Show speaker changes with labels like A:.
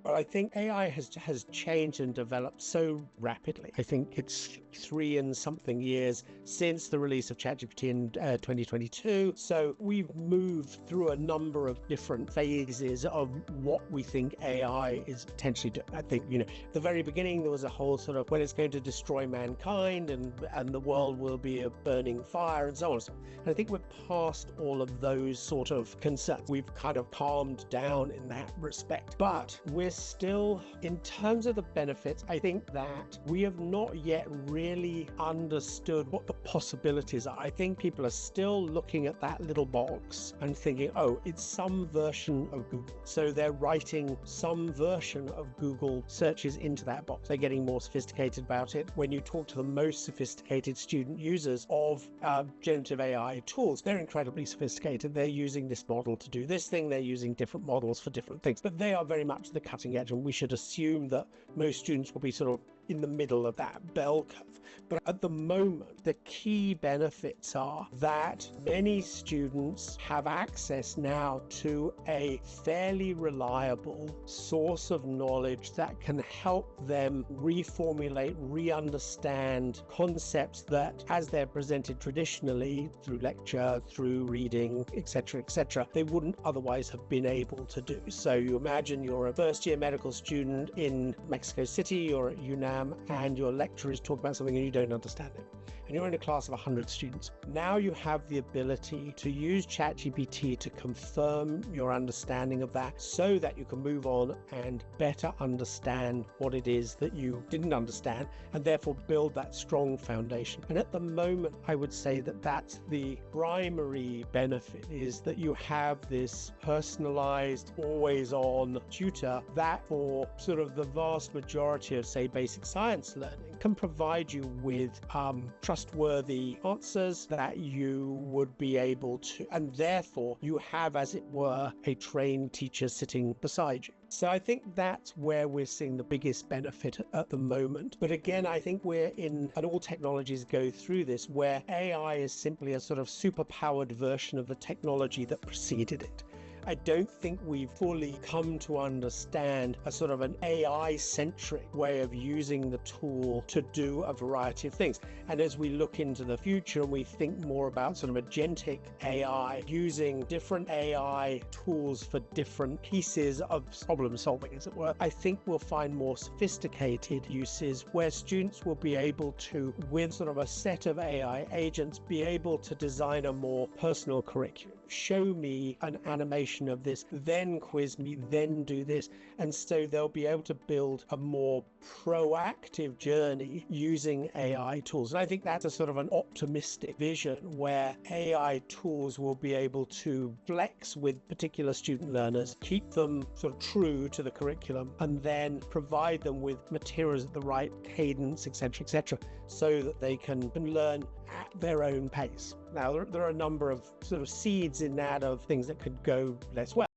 A: But I think AI has changed and developed so rapidly. I think it's 3 and something years since the release of ChatGPT in 2022. So we've moved through a number of different phases of what we think AI is potentially doing. I think, at the very beginning, there was a whole sort of when it's going to destroy mankind and the world will be a burning fire and so on. And I think we're past all of those sort of concerns. We've kind of calmed down in that respect. But we're still, in terms of the benefits, I think that we have not yet really understood what the possibilities are. I think people are still looking at that little box and thinking, oh, it's some version of Google. So they're writing some version of Google searches into that box. They're getting more sophisticated about it. When you talk to the most sophisticated student users of generative AI tools, they're incredibly sophisticated. They're using this model to do this thing. They're using different models for different things, but they are very much the cutting edge. And we should assume that most students will be sort of in the middle of that bell curve. But at the moment, the key benefits are that many students have access now to a fairly reliable source of knowledge that can help them reformulate, re-understand concepts that, as they're presented traditionally through lecture, through reading, etc., they wouldn't otherwise have been able to do. So you imagine you're a first-year medical student in Mexico City or at UNAM, and your lecturer is talking about something and you don't understand it. And you're in a class of 100 students. Now you have the ability to use ChatGPT to confirm your understanding of that so that you can move on and better understand what it is that you didn't understand and therefore build that strong foundation. And at the moment, I would say that that's the primary benefit, is that you have this personalized, always on tutor that for sort of the vast majority of, say, basic science learning can provide you with trustworthy answers that you would be able to, and therefore you have, as it were, a trained teacher sitting beside you. So I think that's where we're seeing the biggest benefit at the moment. But again, I think we're in, and all technologies go through this, where AI is simply a sort of superpowered version of the technology that preceded it. I don't think we've fully come to understand a sort of an AI-centric way of using the tool to do a variety of things. And as we look into the future and we think more about sort of agentic AI, using different AI tools for different pieces of problem solving, as it were, I think we'll find more sophisticated uses where students will be able to, with sort of a set of AI agents, be able to design a more personal curriculum. Show me an animation of this, then quiz me, then do this. And so they'll be able to build a more proactive journey using AI tools. And I think that's a sort of an optimistic vision where AI tools will be able to flex with particular student learners, keep them sort of true to the curriculum, and then provide them with materials at the right cadence, etc., so that they can learn at their own pace. Now, there are a number of sort of seeds in that of things that could go less well.